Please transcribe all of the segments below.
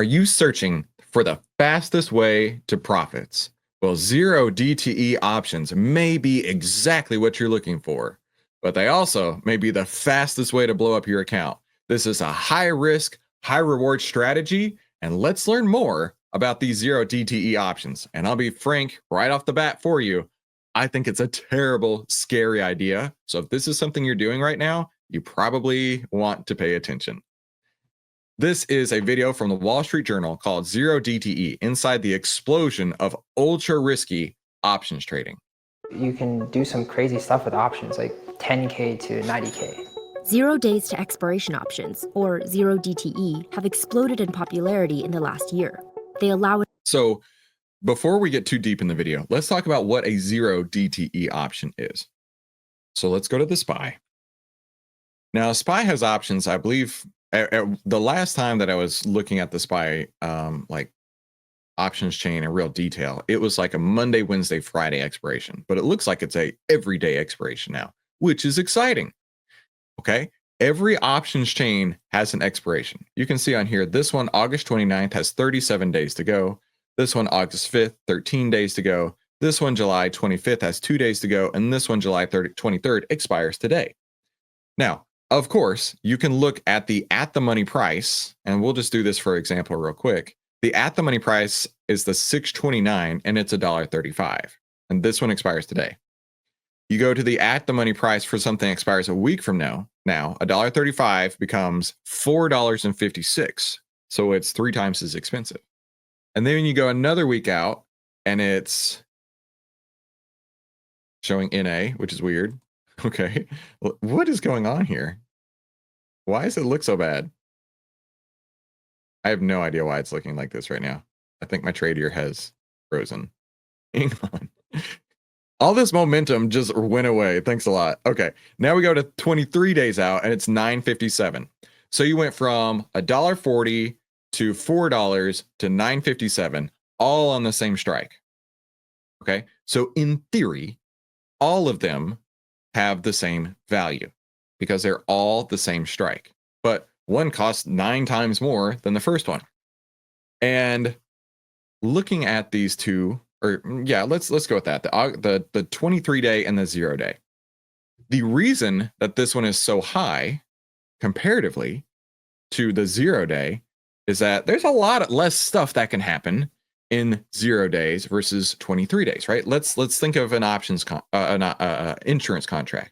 Are you searching for the fastest way to profits? Well, zero DTE options may be exactly what you're looking for, but they also may be the fastest way to blow up your account. This is a high risk, high reward strategy, and let's learn more about these zero DTE options. And I'll be frank right off the bat for you. I think it's a terrible, scary idea. So if this is something you're doing right now, you probably want to pay attention. This is a video from the Wall Street Journal called Zero DTE Inside the Explosion of Ultra Risky Options Trading. You can do some crazy stuff with options like 10K to 90K. 0 days to expiration options, or zero DTE, have exploded in popularity in the last year. They allow it. So before we get too deep in the video, let's talk about what a zero DTE option is. So let's go to the SPY. Now, SPY has options, I believe. The last time that I was looking at the SPY like options chain in real detail, it was like a Monday, Wednesday, Friday expiration, but it looks like it's a everyday expiration now, which is exciting. Okay, every options chain has an expiration. You can see on here, this one August 29th has 37 days to go. This one August 5th, 13 days to go. This one July 25th has 2 days to go, and this one July 23rd expires today. Now, of course, you can look at the money price, and we'll just do this for example real quick. The at the money price is the 629, and it's $1.35, and this one expires today. You go to the at the money price for something that expires a week from now. Now, $1.35 becomes $4.56, so it's 3 times as expensive. And then you go another week out, and it's showing NA, which is weird. Okay, what is going on here? Why does it look so bad? I have no idea why it's looking like this right now. I think my trader has frozen. Hang on. All this momentum just went away. Thanks a lot. Okay, now we go to 23 days out, and it's $9.57. So you went from $1.40 to $4 to $9.57, all on the same strike. Okay, so in theory, all of them have the same value because they're all the same strike, but one costs 9 times more than the first one. And looking at these two, or yeah, let's go with that. The 23 day and the 0 day. The reason that this one is so high comparatively to the 0 day is that there's a lot less stuff that can happen in 0 days versus 23 days, right? Let's think of an options insurance contract.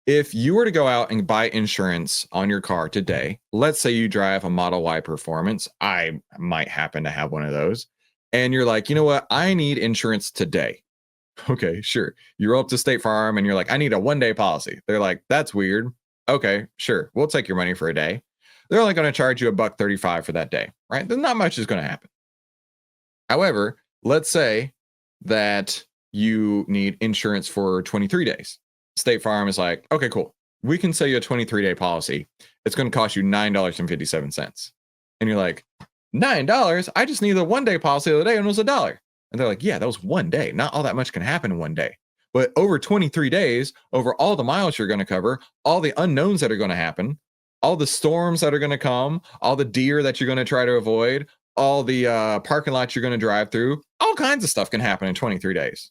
If you were to go out and buy insurance on your car today, let's say you drive a Model Y Performance, I might happen to have one of those, and you're like, you know what, I need insurance today. Okay, sure. You roll up to State Farm and you're like, I need a 1-day policy. They're like, that's weird. Okay, sure, we'll take your money for a day. They're only going to charge you $1.35 for that day, right? Then not much is going to happen. However, let's say that you need insurance for 23 days. State Farm is like, okay, cool. We can sell you a 23-day policy. It's going to cost you $9.57. And you're like, $9? I just need a 1-day policy the other day and it was $1. And they're like, yeah, that was 1 day. Not all that much can happen in 1 day. But over 23 days, over all the miles you're going to cover, all the unknowns that are going to happen, all the storms that are going to come, all the deer that you're going to try to avoid, all the parking lots you're going to drive through, all kinds of stuff can happen in 23 days.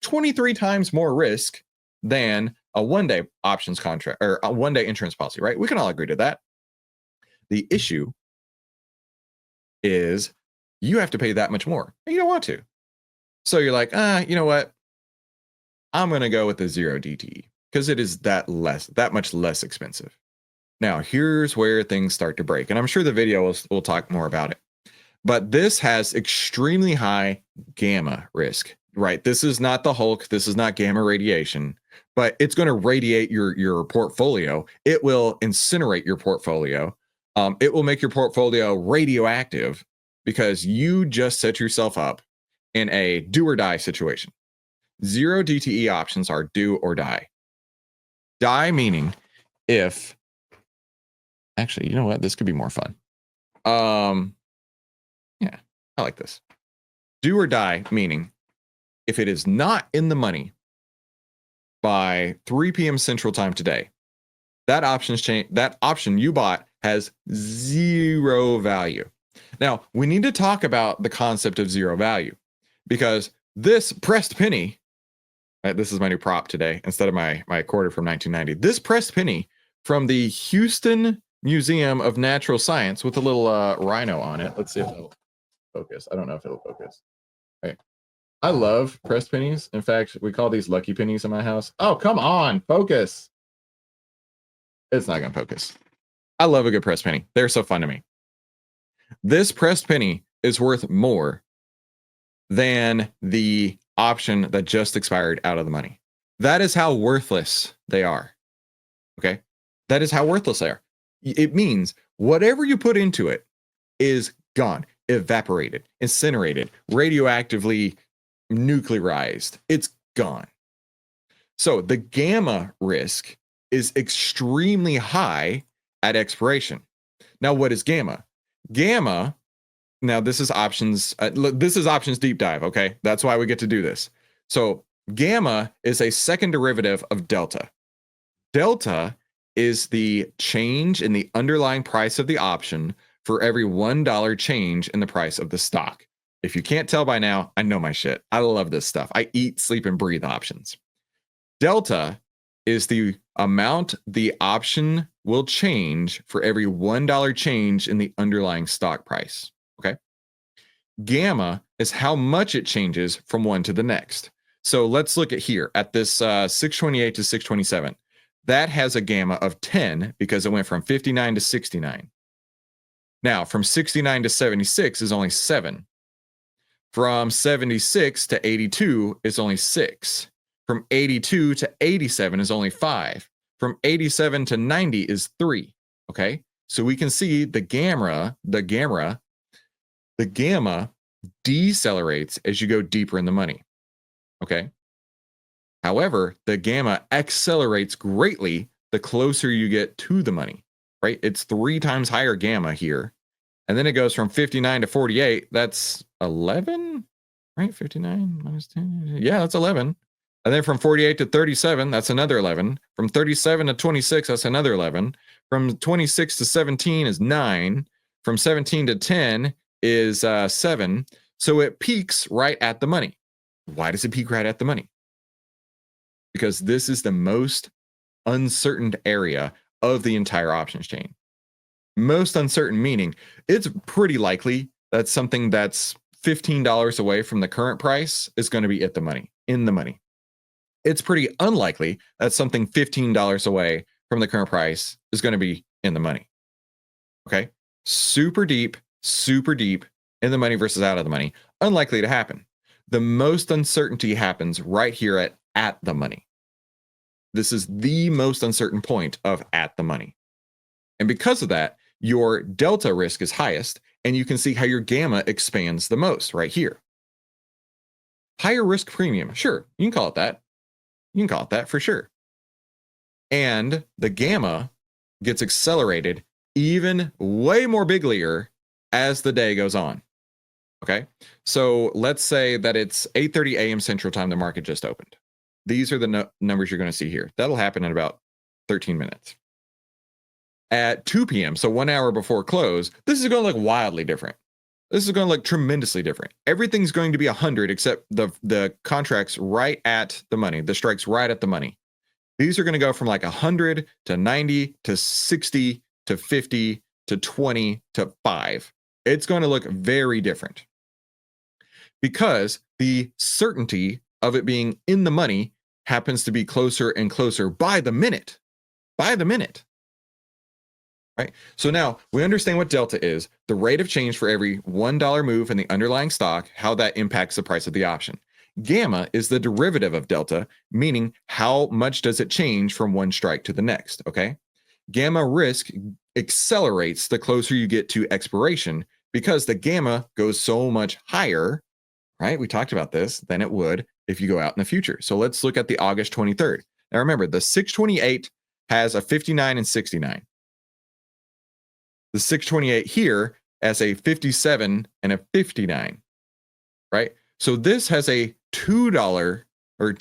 23 times more risk than a 1-day options contract or a 1-day insurance policy, right? We can all agree to that. The issue is you have to pay that much more and you don't want to. So you're like, you know what? I'm going to go with the 0 DTE because it is that much less expensive. Now, here's where things start to break. And I'm sure the video will talk more about it. But this has extremely high gamma risk, right? This is not the Hulk. This is not gamma radiation, but it's going to radiate your portfolio. It will incinerate your portfolio. It will make your portfolio radioactive because you just set yourself up in a do or die situation. 0 DTE options are do or die. Die meaning if, actually, you know what? This could be more fun. Yeah, I like this. Do or die meaning if it is not in the money by 3 p.m. Central Time today, that option you bought has 0 value. Now, we need to talk about the concept of zero value, because this pressed penny, this is my new prop today instead of my quarter from 1990. This pressed penny from the Houston Museum of Natural Science with a little rhino on it. Let's see if it'll focus. I don't know if it'll focus. Right. I love pressed pennies. In fact, we call these lucky pennies in my house. Oh, come on, focus. It's not going to focus. I love a good pressed penny. They're so fun to me. This pressed penny is worth more than the option that just expired out of the money. That is how worthless they are. Okay? That is how worthless they are. It means whatever you put into it is gone, evaporated, incinerated, radioactively nuclearized. It's gone. So the gamma risk is extremely high at expiration. Now, what is gamma? Gamma, now this is options deep dive, okay? That's why we get to do this. So gamma is a second derivative of delta. Delta is the change in the underlying price of the option for every $1 change in the price of the stock. If you can't tell by now, I know my shit. I love this stuff. I eat, sleep, and breathe options. Delta is the amount the option will change for every $1 change in the underlying stock price. Okay. Gamma is how much it changes from one to the next. So let's look at here at this 628 to 627. That has a gamma of 10 because it went from 59 to 69. Now, from 69 to 76 is only 7. From 76 to 82 is only 6. From 82 to 87 is only 5. From 87 to 90 is 3. Okay, so we can see the gamma decelerates as you go deeper in the money. Okay. However, the gamma accelerates greatly the closer you get to the money, right? It's 3 times higher gamma here. And then it goes from 59 to 48. That's 11, right? 59 minus 10. Yeah, that's 11. And then from 48 to 37, that's another 11. From 37 to 26, that's another 11. From 26 to 17 is 9. From 17 to 10 is 7. So it peaks right at the money. Why does it peak right at the money? Because this is the most uncertain area of the entire options chain. Most uncertain meaning it's pretty likely that something that's $15 away from the current price is going to be at the money, in the money. It's pretty unlikely that something $15 away from the current price is going to be in the money. Okay. Super deep in the money versus out of the money. Unlikely to happen. The most uncertainty happens right here at the money. This is the most uncertain point of at the money. And because of that, your delta risk is highest, and you can see how your gamma expands the most right here. Higher risk premium. Sure, you can call it that. You can call it that for sure. And the gamma gets accelerated even way more biglier as the day goes on. Okay, so let's say that it's 8:30 a.m. Central Time, the market just opened. These are the numbers you're going to see here. That'll happen in about 13 minutes. At 2 p.m., so 1 hour before close, this is going to look wildly different. This is going to look tremendously different. Everything's going to be 100 except the contracts right at the money, the strikes right at the money. These are going to go from like 100 to 90 to 60 to 50 to 20 to 5. It's going to look very different because the certainty of it being in the money happens to be closer and closer by the minute. By the minute. Right? So now we understand what delta is, the rate of change for every $1 move in the underlying stock, how that impacts the price of the option. Gamma is the derivative of delta, meaning how much does it change from one strike to the next, okay? Gamma risk accelerates the closer you get to expiration because the gamma goes so much higher, right? We talked about this, than it would if you go out in the future. So let's look at the August 23rd. Now remember, the 628 has a 59 and 69. The 628 here has a 57 and a 59, right? So this has a $2 or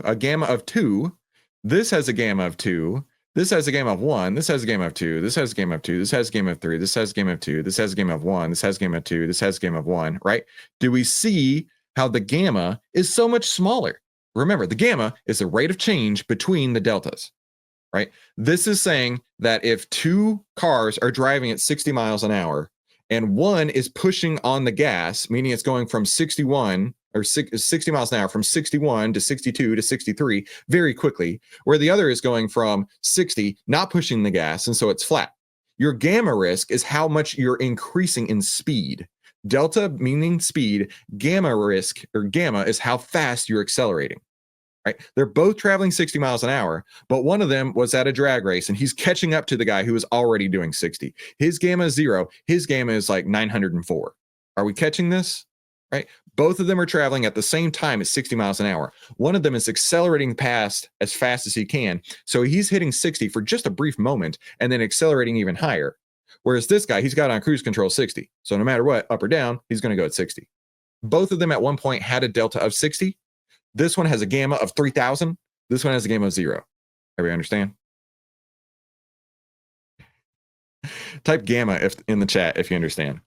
a gamma of 2. This has a gamma of 2. This has a game of 1. This has a game of 2. This has a game of 2. This has a game of 3. This has a game of 2. This has a game of 1. This has a game of 2. This has a game of 1, right? Do we see how the gamma is so much smaller? Remember, the gamma is the rate of change between the deltas, right? This is saying that if two cars are driving at 60 miles an hour and one is pushing on the gas, meaning it's going from 61 or 60 miles an hour from 61 to 62 to 63 very quickly, where the other is going from 60, not pushing the gas, and so it's flat. Your gamma risk is how much you're increasing in speed. Delta meaning speed, gamma risk or gamma is how fast you're accelerating. Right? They're both traveling 60 miles an hour, but one of them was at a drag race and he's catching up to the guy who was already doing 60. His gamma is 0. His gamma is like 904. Are we catching this? Right? Both of them are traveling at the same time at 60 miles an hour. One of them is accelerating past as fast as he can. So he's hitting 60 for just a brief moment and then accelerating even higher. Whereas this guy, he's got on cruise control 60. So no matter what, up or down, he's going to go at 60. Both of them at one point had a delta of 60. This one has a gamma of 3,000. This one has a gamma of 0. Everybody understand? Type gamma if in the chat if you understand.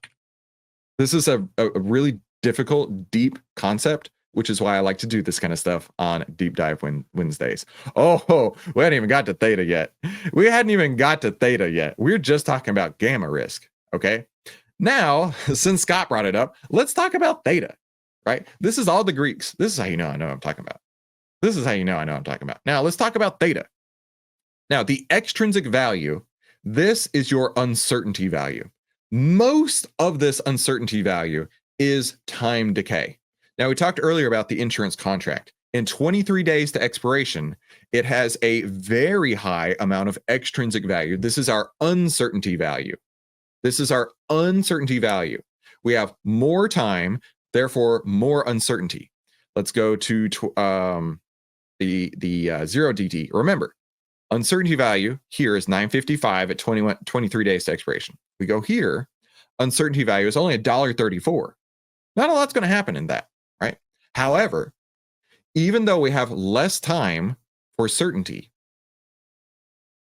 This is a really difficult, deep concept, which is why I like to do this kind of stuff on Deep Dive Wednesdays. Oh, we hadn't even got to theta yet. We hadn't even got to theta yet. We're just talking about gamma risk, okay? Now, since Scott brought it up, let's talk about theta. Right? This is all the Greeks. This is how you know I know what I'm talking about. This is how you know I know what I'm talking about. Now, let's talk about theta. Now, the extrinsic value, this is your uncertainty value. Most of this uncertainty value is time decay. Now, we talked earlier about the insurance contract. In 23 days to expiration, it has a very high amount of extrinsic value. This is our uncertainty value. This is our uncertainty value. We have more time, therefore more uncertainty. Let's go to the 0 DT. Remember, uncertainty value here is 955 at 23 days to expiration. We go here, uncertainty value is only $1.34. Not a lot's going to happen in that, right? However, even though we have less time for certainty,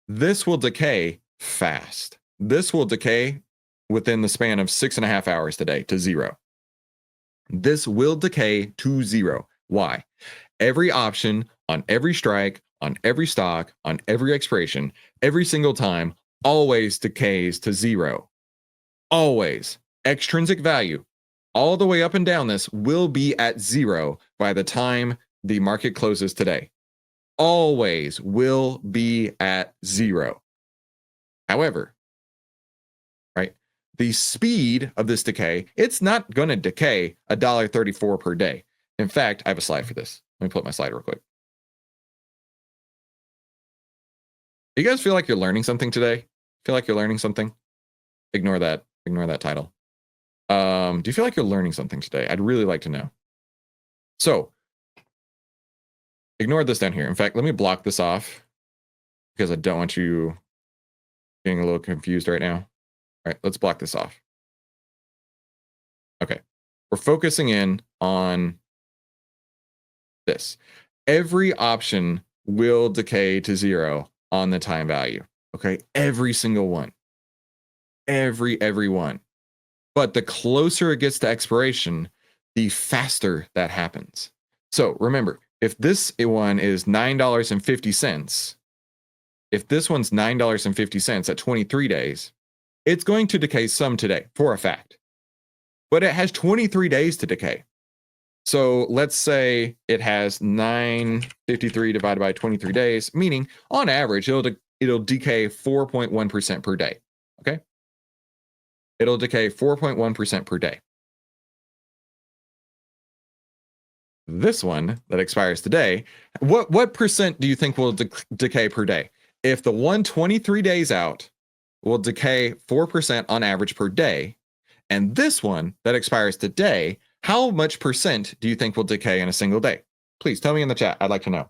this will decay fast. This will decay within the span of 6.5 hours today to 0. This will decay to 0. Why? Every option on every strike, on every stock, on every expiration, every single time, always decays to 0. Always. Extrinsic value, all the way up and down this, will be at 0 by the time the market closes today. Always will be at 0. However, right? The speed of this decay, it's not going to decay $1.34 per day. In fact, I have a slide for this. Let me pull up my slide real quick. You guys feel like you're learning something today? Feel like you're learning something? Ignore that. Ignore that title. Do you feel like you're learning something today? I'd really like to know. So, ignore this down here. In fact, let me block this off because I don't want you getting a little confused right now. All right, let's block this off. Okay, we're focusing in on this. Every option will decay to 0 on the time value. Okay, every single one. Every one. But the closer it gets to expiration, the faster that happens. So remember, if this one is $9.50, if this one's $9.50 at 23 days, it's going to decay some today for a fact, but it has 23 days to decay. So let's say it has 953 divided by 23 days, meaning on average, it'll decay 4.1% per day. Okay. It'll decay 4.1% per day. This one that expires today, what percent do you think will decay per day? If the one 23 days out will decay 4% on average per day, and this one that expires today, how much percent do you think will decay in a single day? Please tell me in the chat. I'd like to know.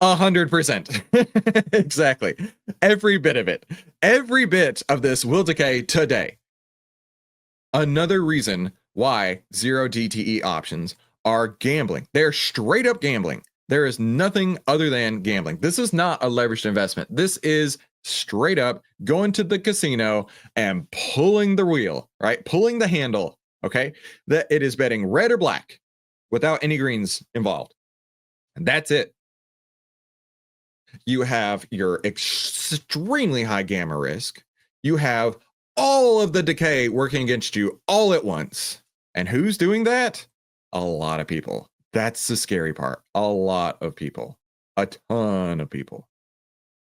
100%. Exactly. Every bit of it. Every bit of this will decay today. Another reason why 0 DTE options are gambling. They're straight up gambling. There is nothing other than gambling. This is not a leveraged investment. This is straight up going to the casino and pulling the wheel, right? Pulling the handle, okay? That it is betting red or black without any greens involved. And that's it. You have your extremely high gamma risk. You have all of the decay working against you all at once. And who's doing that? A lot of people. That's the scary part. A lot of people. A ton of people.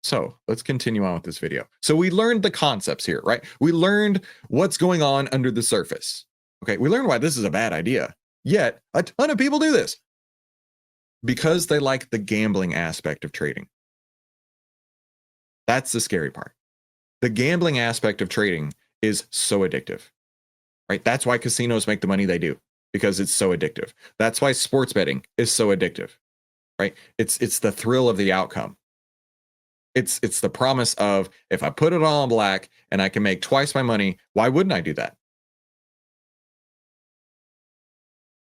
So let's continue on with this video. So we learned the concepts here, right? We learned what's going on under the surface. Okay, we learned why this is a bad idea. Yet a ton of people do this because they like the gambling aspect of trading. That's the scary part. The gambling aspect of trading is so addictive, right? That's why casinos make the money they do, because it's so addictive. That's why sports betting is so addictive, right? It's the thrill of the outcome. It's the promise of, if I put it all on black and I can make twice my money, why wouldn't I do that?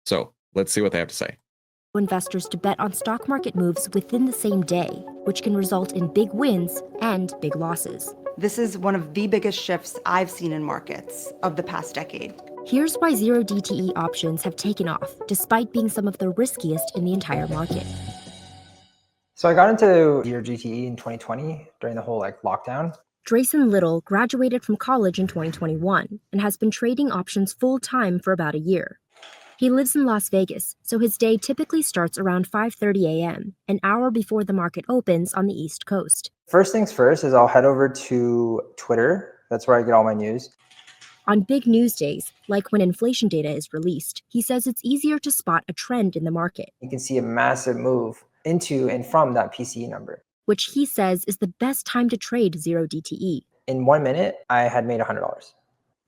So let's see what they have to say. Investors to bet on stock market moves within the same day, which can result in big wins and big losses. This is one of the biggest shifts I've seen in markets of the past decade. Here's why zero DTE options have taken off, despite being some of the riskiest in the entire market. So I got into zero GTE in 2020 during the whole lockdown. Drayson Little graduated from college in 2021 and has been trading options full-time for about a year. He lives in Las Vegas, so his day typically starts around 5:30 a.m., an hour before the market opens on the East Coast. First things first is I'll head over to Twitter. That's where I get all my news. On big news days, like when inflation data is released, he says it's easier to spot a trend in the market. You can see a massive move into and from that PCE number, which he says is the best time to trade zero DTE. In 1 minute, I had made $100.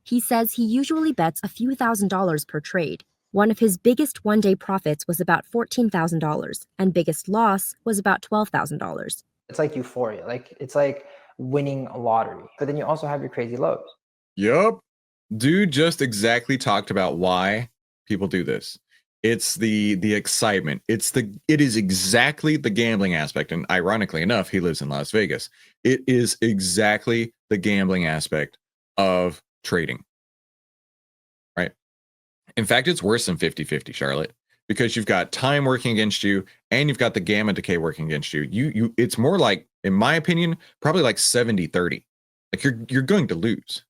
He says he usually bets a few $1,000s per trade. One of his biggest one-day profits was about $14,000, and biggest loss was about $12,000. It's like euphoria. It's like winning a lottery. But then you also have your crazy lows. Yup. Dude just exactly talked about why people do this. It's the excitement. It is exactly the gambling aspect. And ironically enough, he lives in Las Vegas. It is exactly the gambling aspect of trading. Right? In fact, it's worse than 50-50, Charlotte, because you've got time working against you and you've got the gamma decay working against you. It's more like, in my opinion, probably like 70-30. Like you're going to lose.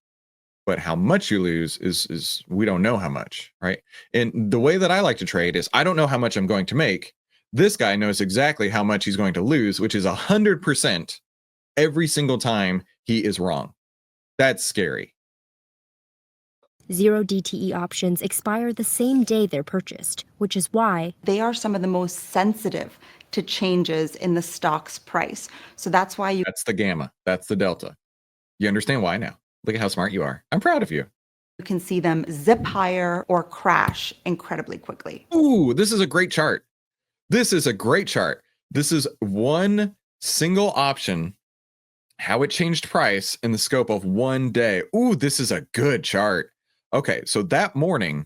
But how much you lose is we don't know how much, right? And the way that I like to trade is I don't know how much I'm going to make. This guy knows exactly how much he's going to lose, which is 100% every single time he is wrong. That's scary. Zero DTE options expire the same day they're purchased, which is why They are some of the most sensitive to changes in the stock's price. So that's why That's the gamma. That's the delta. You understand why now? Look at how smart you are. I'm proud of you. you can see them zip higher or crash incredibly quickly. Ooh, this is a great chart. This is a great chart. This is one single option, how it changed price in the scope of one day. Ooh, this is a good chart. Okay, so that morning,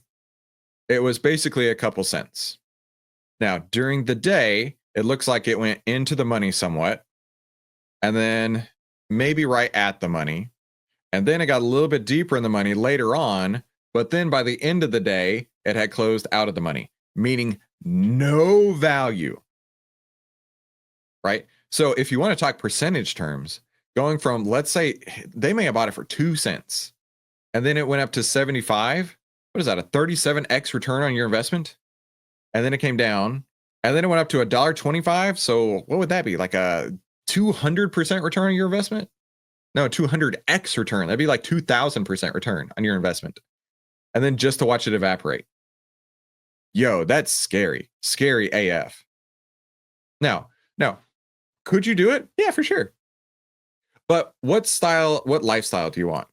it was basically a couple cents. Now, during the day, it looks like it went into the money somewhat, and then maybe right at the money. And then it got a little bit deeper in the money later on, but then by the end of the day, it had closed out of the money, meaning no value, right? So if you want to talk percentage terms, going from, let's say they may have bought it for 2 cents, and then it went up to 75. What is that, a 37x return on your investment? And then it came down, and then it went up to $1.25. So what would that be? Like a 200% return on your investment? No, 200x return. That'd be like 2,000% return on your investment. And then just to watch it evaporate. Yo, that's scary. Scary AF. Now, could you do it? Yeah, for sure. But what lifestyle do you want?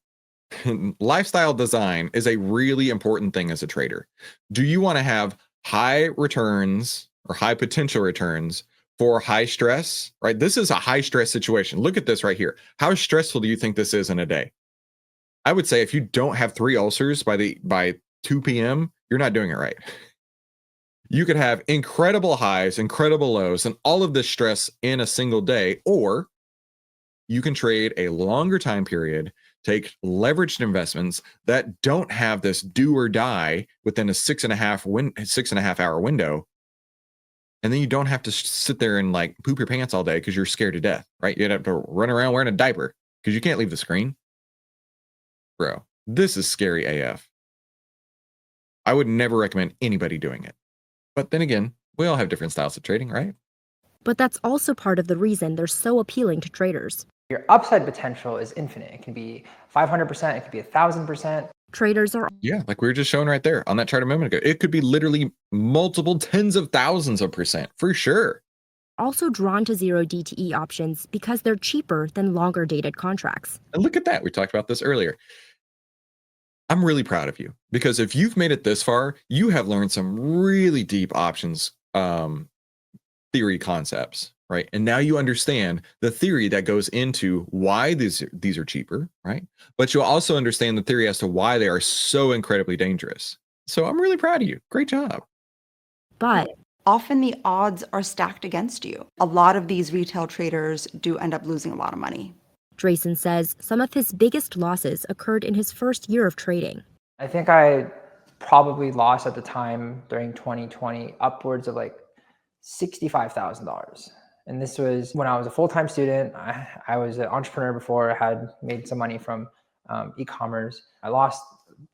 Lifestyle design is a really important thing as a trader. Do you want to have high returns or high potential returns for high stress, right? This is a high stress situation. Look at this right here. How stressful do you think this is in a day? I would say if you don't have 3 ulcers by 2 p.m., you're not doing it right. You could have incredible highs, incredible lows, and all of this stress in a single day, or you can trade a longer time period, take leveraged investments that don't have this do or die within a 6.5 hour window. And then you don't have to sit there and like poop your pants all day because you're scared to death, right? You'd have to run around wearing a diaper because you can't leave the screen. Bro, this is scary AF. I would never recommend anybody doing it. But then again, we all have different styles of trading, right? But that's also part of the reason they're so appealing to traders. Your upside potential is infinite. It can be 500%, it could be 1,000%. Traders are Yeah, like we were just showing right there on that chart a moment ago. It could be literally multiple tens of thousands of percent for sure. also drawn to zero DTE options because they're cheaper than longer dated contracts. And look at that. We talked about this earlier. I'm really proud of you because if you've made it this far, you have learned some really deep options theory concepts, right? And now you understand the theory that goes into why these are cheaper, right? But you'll also understand the theory as to why they are so incredibly dangerous. So I'm really proud of you. Great job. But Often the odds are stacked against you. A lot of these retail traders do end up losing a lot of money. Drayson says some of his biggest losses occurred in his first year of trading. I think I probably lost at the time during 2020 upwards of like $65,000. And this was when I was a full-time student. I was an entrepreneur before. I had made some money from e-commerce. I lost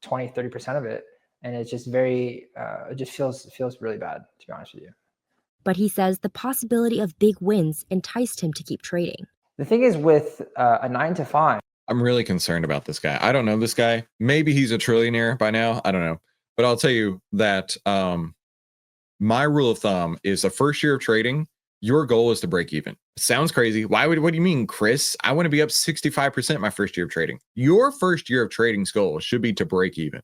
20, 30% of it. And it's just very, it just feels really bad, to be honest with you. But he says the possibility of big wins enticed him to keep trading. The thing is with a 9 to 5, I'm really concerned about this guy. I don't know this guy. Maybe he's a trillionaire by now. I don't know. But I'll tell you that my rule of thumb is the first year of trading, your goal is to break even. Sounds crazy. What do you mean, Chris? I want to be up 65% my first year of trading. Your first year of trading's goal should be to break even.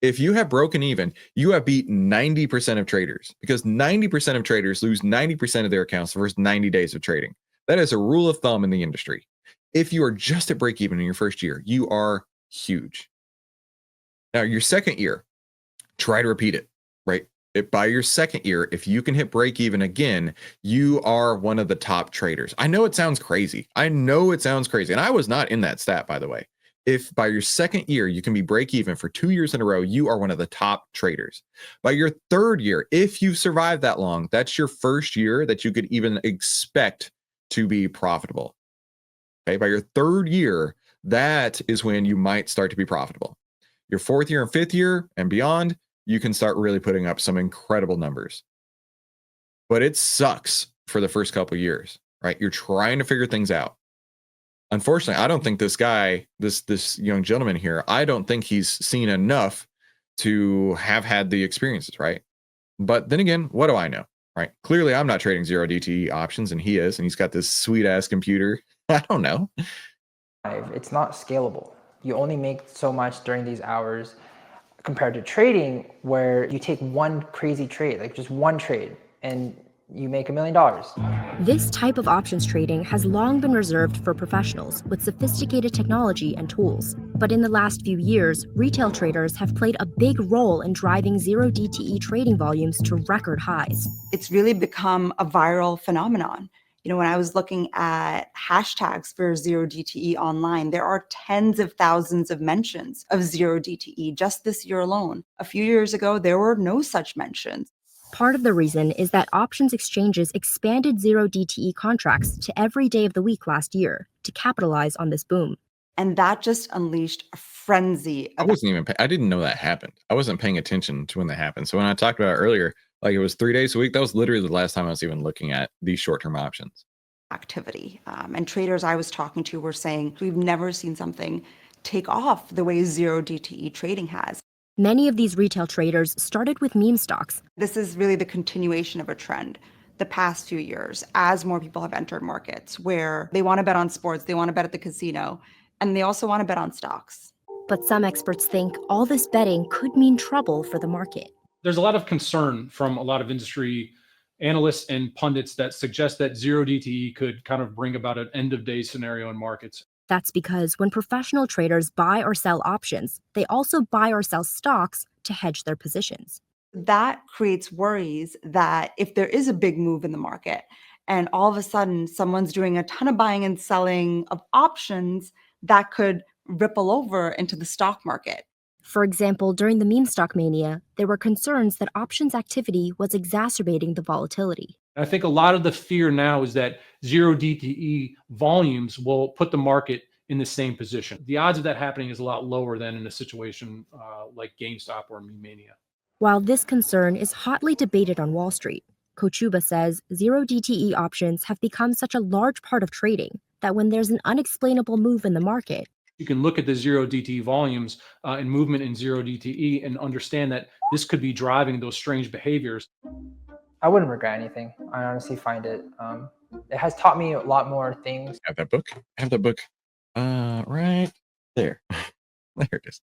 If you have broken even, you have beat 90% of traders because 90% of traders lose 90% of their accounts the first 90 days of trading. That is a rule of thumb in the industry. If you are just at break even in your first year, you are huge. Now, your second year, try to repeat it, right? By your second year, if you can hit break even again, you are one of the top traders. I know it sounds crazy. And I was not in that stat, by the way. If by your second year, you can be break even for 2 years in a row, you are one of the top traders. By your third year, if you've survived that long, that's your first year that you could even expect to be profitable. Okay, by your third year, that is when you might start to be profitable. Your fourth year and fifth year and beyond, you can start really putting up some incredible numbers. But it sucks for the first couple of years, right? You're trying to figure things out. Unfortunately, I don't think this guy, this young gentleman here, I don't think he's seen enough to have had the experiences, right? But then again, what do I know, right? Clearly, I'm not trading zero DTE options, and he is, and he's got this sweet ass computer. I don't know. it's not scalable. You only make so much during these hours compared to trading where you take one crazy trade, like just one trade, and you make $1 million. This type of options trading has long been reserved for professionals with sophisticated technology and tools. But in the last few years, retail traders have played a big role in driving zero DTE trading volumes to record highs. It's really become a viral phenomenon. You know, when I was looking at hashtags for zero DTE online, there are tens of thousands of mentions of zero DTE just this year alone. A few years ago, there were no such mentions. Part of the reason is that options exchanges expanded zero DTE contracts to every day of the week last year to capitalize on this boom. And that just unleashed a frenzy. I didn't know that happened. I wasn't paying attention to when that happened. So when I talked about it earlier, like it was 3 days a week, that was literally the last time I was even looking at these short-term options. Activity. And traders I was talking to were saying, we've never seen something take off the way zero DTE trading has. Many of these retail traders started with meme stocks. This is really the continuation of a trend the past few years as more people have entered markets where they want to bet on sports, they want to bet at the casino, and they also want to bet on stocks. But some experts think all this betting could mean trouble for the market. There's a lot of concern from a lot of industry analysts and pundits that suggest that zero DTE could kind of bring about an end of day scenario in markets. That's because when professional traders buy or sell options, they also buy or sell stocks to hedge their positions. That creates worries that if there is a big move in the market and all of a sudden someone's doing a ton of buying and selling of options, that could ripple over into the stock market. For example, during the meme stock mania, there were concerns that options activity was exacerbating the volatility. I think a lot of the fear now is that zero DTE volumes will put the market in the same position. The odds of that happening is a lot lower than in a situation like GameStop or meme mania. While this concern is hotly debated on Wall Street, Kochuba says zero DTE options have become such a large part of trading that when there's an unexplainable move in the market, you can look at the zero DTE volumes and movement in zero DTE and understand that this could be driving those strange behaviors. I wouldn't regret anything. I honestly find it, it has taught me a lot more things. Have that book. Have that book. Right there. There it is.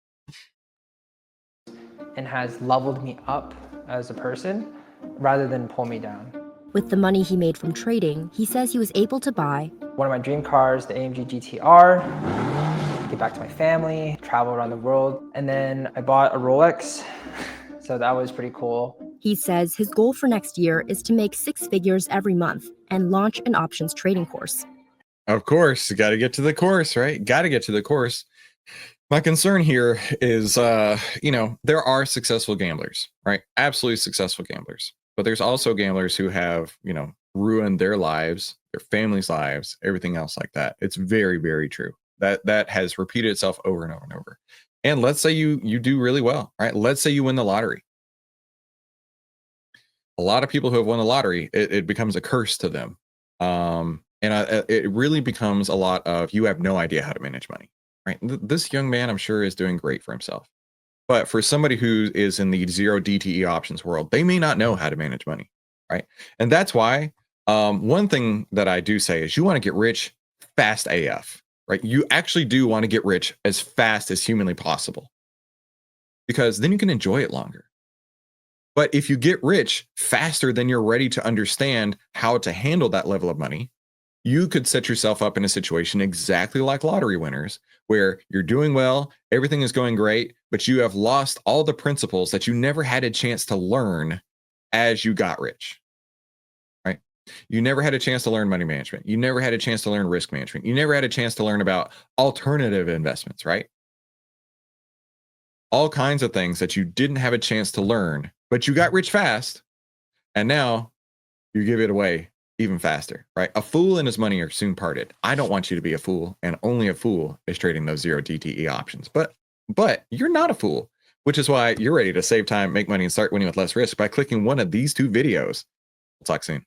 And has leveled me up as a person rather than pull me down. with the money he made from trading, he says he was able to buy one of my dream cars, the AMG GTR, get back to my family, travel around the world. And then I bought a Rolex. So that was pretty cool. He says his goal for next year is to make 6 figures every month and launch an options trading course. Of course, you got to get to the course, right? Got to get to the course. My concern here is, there are successful gamblers, right? Absolutely successful gamblers. But there's also gamblers who have, ruined their lives, their families' lives, everything else like that. It's very, very true. That has repeated itself over and over and over. And let's say you do really well, right? Let's say you win the lottery. A lot of people who have won the lottery, it becomes a curse to them. It really becomes a lot of, you have no idea how to manage money, right? This young man, I'm sure, is doing great for himself. But for somebody who is in the zero DTE options world, they may not know how to manage money, right? And that's why one thing that I do say is you want to get rich fast AF, right? You actually do want to get rich as fast as humanly possible, because then you can enjoy it longer. But if you get rich faster than you're ready to understand how to handle that level of money, you could set yourself up in a situation exactly like lottery winners, where you're doing well, everything is going great, but you have lost all the principles that you never had a chance to learn as you got rich, right? You never had a chance to learn money management. You never had a chance to learn risk management. You never had a chance to learn about alternative investments, right? All kinds of things that you didn't have a chance to learn, but you got rich fast, and now you give it away even faster, right? A fool and his money are soon parted. I don't want you to be a fool, and only a fool is trading those zero DTE options. But you're not a fool, which is why you're ready to save time, make money, and start winning with less risk by clicking one of these 2 videos. We'll talk soon.